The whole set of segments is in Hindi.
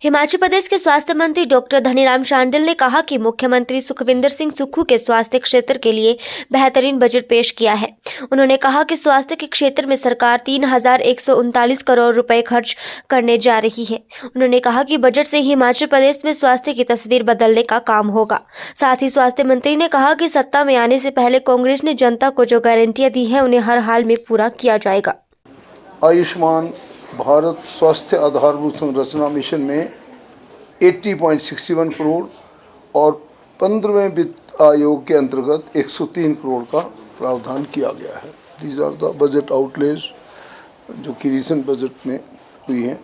हिमाचल प्रदेश के स्वास्थ्य मंत्री डॉक्टर धनीराम शांडिल ने कहा कि मुख्यमंत्री सुखविंदर सिंह सुक्खू के स्वास्थ्य क्षेत्र के लिए बेहतरीन बजट पेश किया है। उन्होंने कहा कि स्वास्थ्य के क्षेत्र में सरकार 3,139 करोड़ रुपए खर्च करने जा रही है। उन्होंने कहा कि बजट से हिमाचल प्रदेश में स्वास्थ्य की तस्वीर बदलने का काम होगा। साथ ही स्वास्थ्य मंत्री ने कहा कि सत्ता में आने से पहले कांग्रेस ने जनता को जो गारंटियां दी हैं उन्हें हर हाल में पूरा किया जाएगा। आयुष्मान भारत स्वास्थ्य आधारभूत संरचना मिशन में 80.61 करोड़ और 15वें वित्त आयोग के अंतर्गत 103 करोड़ का प्रावधान किया गया है। These are the budget outlays जो कि रिसेंट बजट में हुई हैं।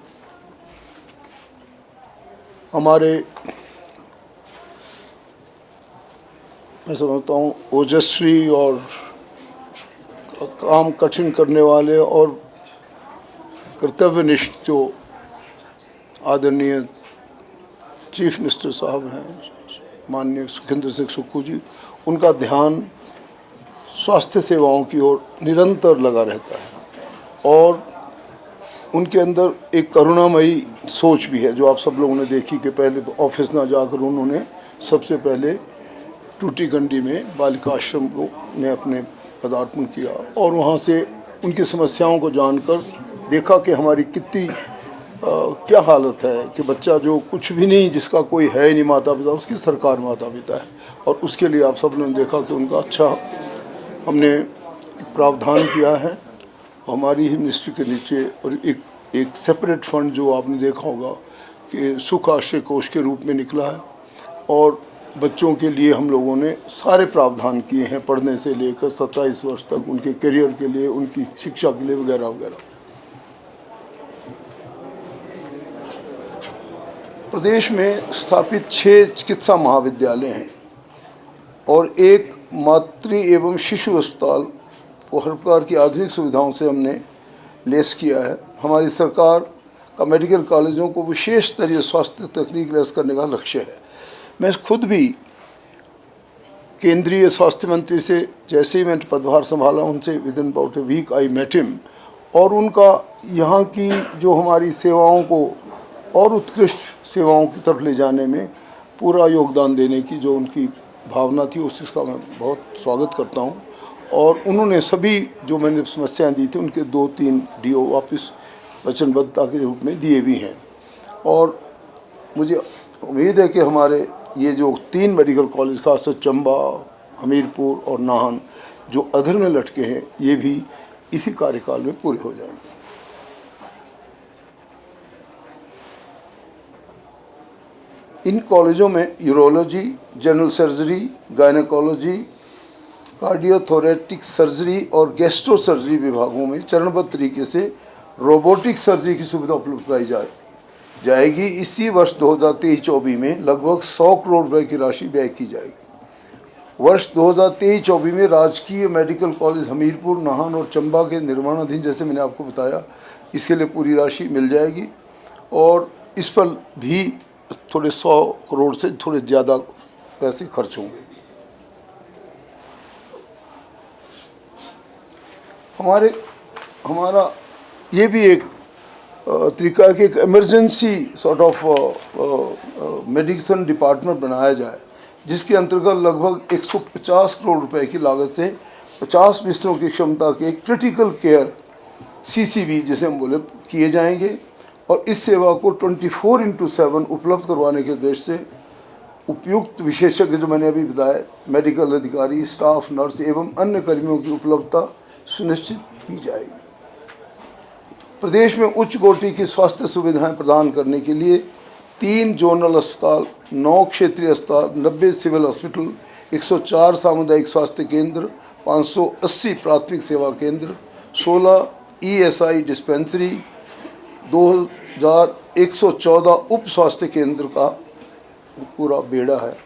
हमारे मैं समझता हूँ ओजस्वी और काम कठिन करने वाले और कर्तव्यनिष्ठ जो आदरणीय चीफ मिनिस्टर साहब हैं माननीय सुखविंदर सिंह सुक्खू जी, उनका ध्यान स्वास्थ्य सेवाओं की ओर निरंतर लगा रहता है और उनके अंदर एक करुणामयी सोच भी है जो आप सब लोगों ने देखी कि पहले ऑफिस ना जाकर उन्होंने सबसे पहले टूटीकंडी में बालिका आश्रम को में अपने पदार्पण किया और वहाँ से उनकी समस्याओं को जानकर देखा कि हमारी कितनी क्या हालत है कि बच्चा जो कुछ भी नहीं, जिसका कोई है ही नहीं माता पिता, उसकी सरकार माता पिता है। और उसके लिए आप सब ने देखा कि उनका अच्छा हमने प्रावधान किया है हमारी ही मिनिस्ट्री के नीचे। और एक सेपरेट फंड जो आपने देखा होगा कि सुख आश्रय कोष के रूप में निकला है और बच्चों के लिए हम लोगों ने सारे प्रावधान किए हैं, पढ़ने से लेकर 27 वर्ष तक, उनके करियर के लिए, उनकी शिक्षा के लिए वगैरह वगैरह। प्रदेश में स्थापित 6 चिकित्सा महाविद्यालय हैं और एक मातृ एवं शिशु अस्पताल को हर प्रकार की आधुनिक सुविधाओं से हमने लेस किया है। हमारी सरकार का मेडिकल कॉलेजों को विशेष स्तरीय स्वास्थ्य तकनीक लेस करने का लक्ष्य है। मैं खुद भी केंद्रीय स्वास्थ्य मंत्री से जैसे ही मैंने पदभार संभाला उनसे within about a week I met him और उनका यहाँ की जो हमारी सेवाओं को और उत्कृष्ट सेवाओं की तरफ ले जाने में पूरा योगदान देने की जो उनकी भावना थी उस चीज़ का मैं बहुत स्वागत करता हूँ। और उन्होंने सभी जो मैंने समस्याएं दी थी उनके 2-3 डीओ वापस वचनबद्धता के रूप में दिए भी हैं। और मुझे उम्मीद है कि हमारे ये जो 3 मेडिकल कॉलेज खासकर चंबा, हमीरपुर और नाहन जो अधर में लटके हैं ये भी इसी कार्यकाल में पूरे हो जाएंगे। इन कॉलेजों में urology, general surgery, gynaecology, cardiothoracic surgery और गैस्ट्रो सर्जरी विभागों में चरणबद्ध तरीके से रोबोटिक सर्जरी की सुविधा उपलब्ध कराई जाएगी। इसी वर्ष 2023-24 में लगभग 100 करोड़ रुपए की राशि व्यय की जाएगी। वर्ष 2023-24 में राजकीय मेडिकल कॉलेज हमीरपुर, नाहन और चंबा के निर्माणाधीन, जैसे मैंने आपको बताया, इसके लिए पूरी राशि मिल जाएगी और इस पर भी थोड़े 100 करोड़ से थोड़े ज़्यादा पैसे खर्च होंगे। हमारा ये भी एक तरीका है कि एक emergency sort of medicine department बनाया जाए जिसके अंतर्गत लगभग 150 करोड़ रुपए की लागत से 50 बिस्तरों की क्षमता के क्रिटिकल केयर CCV जिसे हम बोले किए जाएंगे और इस सेवा को 24/7 उपलब्ध करवाने के उद्देश्य से उपयुक्त विशेषज्ञ जो मैंने अभी बताया, मेडिकल अधिकारी, स्टाफ, नर्स एवं अन्य कर्मियों की उपलब्धता सुनिश्चित की जाएगी। प्रदेश में उच्च कोटि की स्वास्थ्य सुविधाएं प्रदान करने के लिए 3 जोनल अस्पताल, 9 क्षेत्रीय अस्पताल, 90 सिविल हॉस्पिटल, 104 सामुदायिक स्वास्थ्य केंद्र, 580 प्राथमिक सेवा केंद्र, 16 ESI डिस्पेंसरी, 2114 उप स्वास्थ्य केंद्र का पूरा बेड़ा है,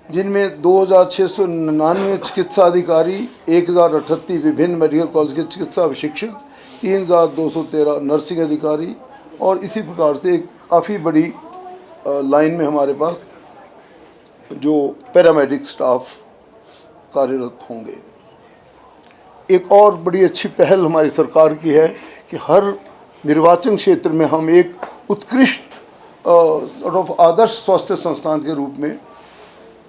जिनमें 2699 चिकित्सा अधिकारी, 1038 विभिन्न मेडिकल कॉलेज के चिकित्सा शिक्षक, 3213 नर्सिंग अधिकारी और इसी प्रकार से एक काफ़ी बड़ी लाइन में हमारे पास जो पैरामेडिक स्टाफ कार्यरत होंगे। एक और बड़ी अच्छी पहल हमारी सरकार की है कि हर निर्वाचन क्षेत्र में हम एक उत्कृष्ट सॉर्ट ऑफ आदर्श स्वास्थ्य संस्थान के रूप में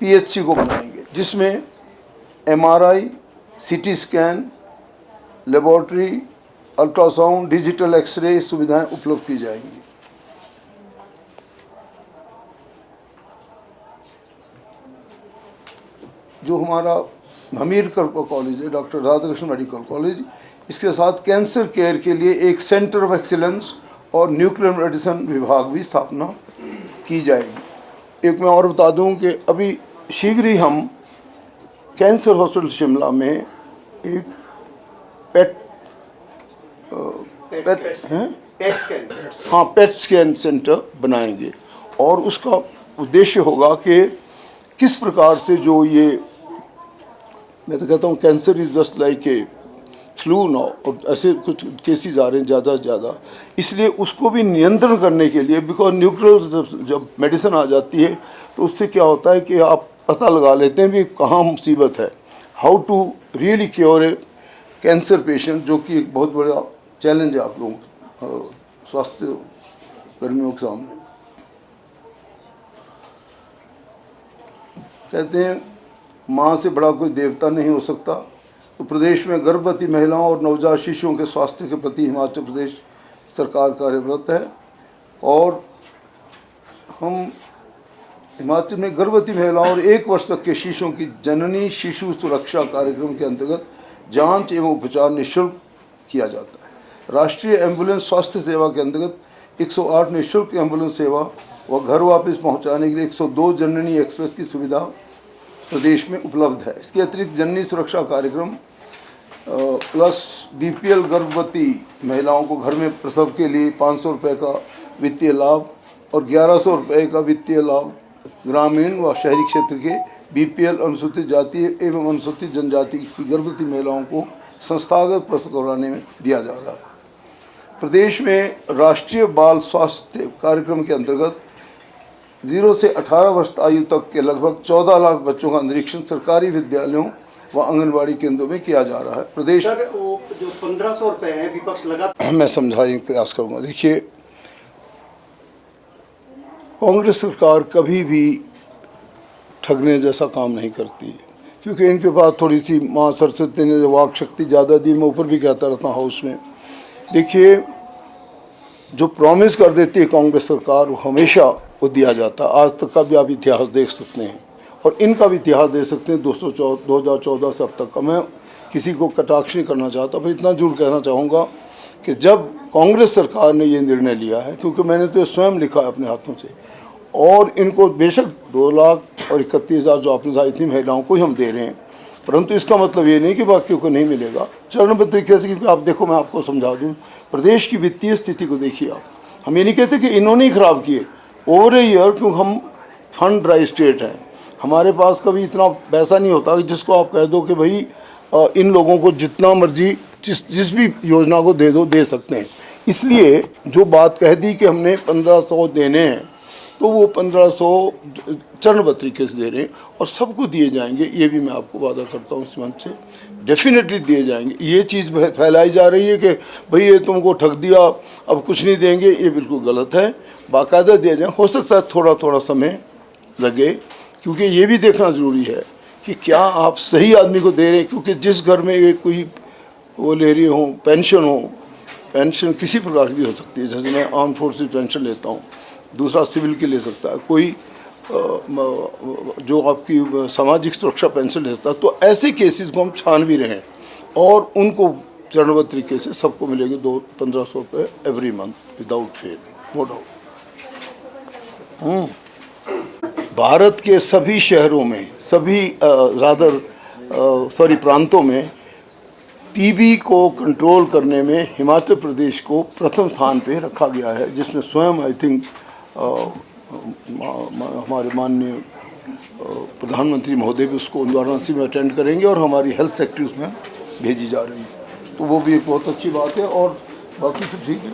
पीएचसी को बनाएंगे, जिसमें MRI, CT scan, laboratory, ultrasound, digital x-ray सुविधाएं उपलब्ध की जाएंगी। जो हमारा हमीरपुर कॉलेज है, डॉक्टर राधाकृष्ण मेडिकल कॉलेज, इसके साथ कैंसर केयर के लिए एक सेंटर ऑफ एक्सीलेंस और न्यूक्लियर मेडिसिन विभाग भी स्थापना की जाएगी। एक मैं और बता दूं कि अभी शीघ्र ही हम कैंसर हॉस्पिटल शिमला में एक पेट स्कैन सेंटर बनाएंगे और उसका उद्देश्य होगा कि किस प्रकार से जो ये, मैं तो कहता हूँ cancer is just like a flu now, और ऐसे कुछ केसेस आ रहे हैं ज़्यादा से ज़्यादा, इसलिए उसको भी नियंत्रण करने के लिए, बिकॉज न्यूक्लियर जब मेडिसिन आ जाती है तो उससे क्या होता है कि आप पता लगा लेते हैं भी कहाँ मुसीबत है, how to really cure a cancer patient, जो कि एक बहुत बड़ा चैलेंज है आप लोगों स्वास्थ्य कर्मियों के सामने। कहते हैं माँ से बड़ा कोई देवता नहीं हो सकता, तो प्रदेश में गर्भवती महिलाओं और नवजात शिशुओं के स्वास्थ्य के प्रति हिमाचल प्रदेश सरकार कार्यरत है और हम हिमाचल में गर्भवती महिलाओं और 1 वर्ष तक के शिशुओं की जननी शिशु सुरक्षा कार्यक्रम के अंतर्गत जांच एवं उपचार निःशुल्क किया जाता है। राष्ट्रीय एम्बुलेंस स्वास्थ्य सेवा के अंतर्गत 108 निःशुल्क एम्बुलेंस सेवा व घर वापस पहुंचाने के लिए 102 जननी एक्सप्रेस की सुविधा प्रदेश में उपलब्ध है। इसके अतिरिक्त जननी सुरक्षा कार्यक्रम प्लस बीपीएल गर्भवती महिलाओं को घर में प्रसव के लिए 500 रुपये का वित्तीय लाभ और 1100 रुपये का वित्तीय लाभ ग्रामीण व शहरी क्षेत्र के बीपीएल अनुसूचित जाति एवं अनुसूचित जनजाति की गर्भवती महिलाओं को संस्थागत प्रसव कराने में दिया जा रहा है। प्रदेश में राष्ट्रीय बाल स्वास्थ्य कार्यक्रम के अंतर्गत 0 से 18 वर्ष आयु तक के लगभग 14 लाख बच्चों का निरीक्षण सरकारी विद्यालयों व आंगनबाड़ी केंद्रों में किया जा रहा है। प्रदेश सर, वो जो 1500 रुपये है विपक्ष लगा, मैं समझाने का प्रयास करूंगा। देखिए, कांग्रेस सरकार कभी भी ठगने जैसा काम नहीं करती, क्योंकि इनके पास थोड़ी सी माँ सरस्वती ने जो वाक शक्ति ज़्यादा दी, मैं ऊपर भी कहता रहता हूँ हाउस में। देखिए, जो प्रॉमिस कर देती है कांग्रेस सरकार वो हमेशा वो दिया जाता है। आज तक का भी आप इतिहास देख सकते हैं और इनका भी इतिहास देख सकते हैं 2014 से अब तक का। मैं किसी को कटाक्ष नहीं करना चाहता, पर इतना जरूर कहना चाहूँगा कि जब कांग्रेस सरकार ने ये निर्णय लिया है, क्योंकि मैंने तो स्वयं लिखा है अपने हाथों से, और इनको बेशक 2,31,000 जो आपने कहा इतनी महिलाओं को ही हम दे रहे हैं, परंतु इसका मतलब ये नहीं कि बाकियों को नहीं मिलेगा। चरणबद्ध तरीके से, क्योंकि आप देखो, मैं आपको समझा दूँ, प्रदेश की वित्तीय स्थिति को देखिए आप। हम ये नहीं कहते कि इन्होंने ही खराब किए, ओवर ए ईयर, क्योंकि हम फंड ड्राई स्टेट हैं, हमारे पास कभी इतना पैसा नहीं होता कि जिसको आप कह दो कि भाई इन लोगों को जितना मर्जी जिस भी योजना को दे दो, दे सकते हैं। इसलिए जो बात कह दी कि हमने 1500 देने हैं, तो वो 1500 चरणबद्ध तरीके से दे रहे हैं और सबको दिए जाएंगे, ये भी मैं आपको वादा करता हूँ इस मंच से, डेफिनेटली दिए जाएंगे। ये चीज़ फैलाई जा रही है कि भाई ये तुमको ठग दिया, अब कुछ नहीं देंगे, ये बिल्कुल गलत है। बाकायदा दिया जाए। हो सकता है थोड़ा थोड़ा समय लगे, क्योंकि ये भी देखना ज़रूरी है कि क्या आप सही आदमी को दे रहे हैं, क्योंकि जिस घर में एक कोई वो ले रही हो, पेंशन किसी प्रकार की भी हो सकती है, जैसे मैं आर्म फोर्सेस पेंशन लेता हूँ, दूसरा सिविल की ले सकता है, कोई जो आपकी सामाजिक सुरक्षा पेंशन ले सकता है। तो ऐसे केसेस को हम छान भी रहे हैं और उनको चरणबद्ध तरीके से सबको मिलेंगे 1500 रुपये every month without fail, no doubt. Bharat के सभी शहरों में, सभी प्रांतों में टीबी को कंट्रोल करने में हिमाचल प्रदेश को प्रथम स्थान पे रखा गया है, जिसमें स्वयं आई थिंक हमारे माननीय प्रधानमंत्री महोदय भी उसको वाराणसी में अटेंड करेंगे और हमारी हेल्थ सेक्रेटरी उसमें भेजी जा रही है, तो वो भी एक बहुत अच्छी बात है। और बाकी तो ठीक है।